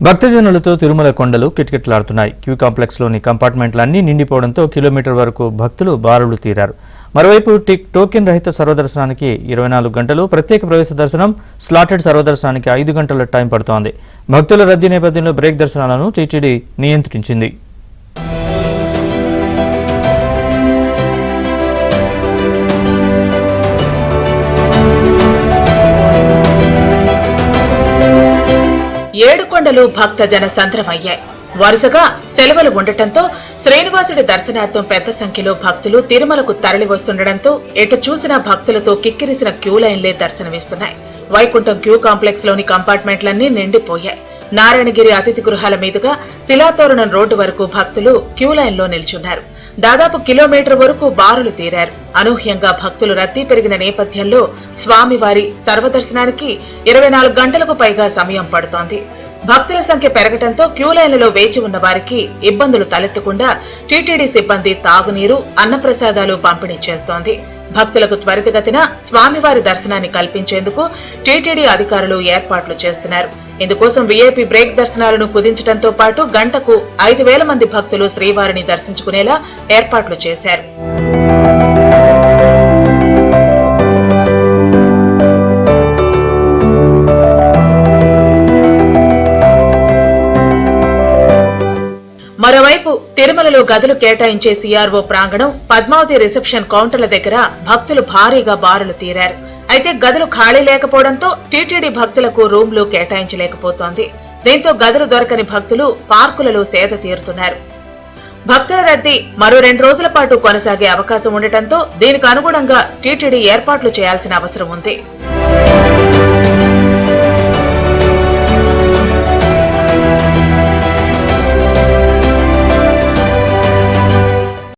భక్తజనులతో తిరుమల కొండలు కిటకిటలాడుతున్నాయి. Queue కాంప్లెక్స్లోని కంపార్ట్మెంట్లన్నీ నిండిపోవడంతో kilometre వరకు భక్తులు బారులు తీరారు. మరోవైపు టోకెన్ రహిత సర్వదర్శనానికి 24 గంటలు, ప్రత్యేక ప్రవేశ దర్శనం, స్లాటెడ్ సర్వదర్శనానికి 5 గంటల టైం పడుతోంది. భక్తుల రద్దీ నేపథ్యంలో బ్రేక్ దర్శనాలను టీటీడీ నియంత్రించింది. ఏడుకొండలు భక్త జన సంద్రమయ్యాయి. వరుసగా సెలవులు ఉండటంతో శ్రీనివాసుడి దర్శనార్థం పెద్ద సంఖ్యలో భక్తులు తిరుమలకు తరలి వస్తుండటంతో ఎటు చూసినా భక్తులతో కిక్కిరిసిన క్యూ లైన్లే దర్శనమిస్తున్నాయి. వైకుంఠం క్యూ కాంప్లెక్స్ లోని కంపార్ట్మెంట్లన్నీ నిండిపోయాయి. నారాయణగిరి అతిథి గృహాల మీదుగా శిలాతోరణం రోడ్డు వరకు భక్తులు క్యూ లైన్లో నిల్చున్నారు. దాదాపు కిలోమీటర్ వరకు బారులు తీరారు. అనూహ్యంగా భక్తులు రద్దీ పెరిగిన నేపథ్యంలో స్వామివారి సర్వదర్శనానికి 24 గంటలకు పైగా సమయం పడుతోంది. భక్తుల సంఖ్య పెరగటంతో క్యూ లైన్లలో వేచి ఉన్న వారికి ఇబ్బందులు తలెత్తకుండా టీటీడీ సిబ్బంది తాగునీరు, అన్నప్రసాదాలు పంపిణీ చేస్తోంది. భక్తులకు త్వరితగతిన స్వామివారి దర్శనాన్ని కల్పించేందుకు టీటీడీ అధికారులు ఏర్పాట్లు చేస్తున్నారు. ఇందుకోసం వీఐపీ బ్రేక్ దర్శనాలను కుదించడంతో పాటు గంటకు 5,000 మంది భక్తులు శ్రీవారిని దర్శించుకునేలా ఏర్పాట్లు చేశారు. మరోవైపు తిరుమలలో గదులు కేటాయించే సీఆర్ఓ ప్రాంగణం, పద్మావతి రిసెప్షన్ కౌంటర్ల దగ్గర భక్తులు భారీగా బారులు తీరారు. అయితే గదులు ఖాళీ లేకపోవడంతో టీటీడీ భక్తులకు రూమ్లు కేటాయించలేకపోతోంది. దీంతో గదులు దొరకని భక్తులు పార్కులలో సేద తీరుతున్నారు. భక్తుల రద్దీ మరో 2 రోజుల పాటు కొనసాగే అవకాశం ఉండటంతో దీనికి అనుగుణంగా టీటీడీ ఏర్పాట్లు చేయాల్సిన అవసరం ఉంది.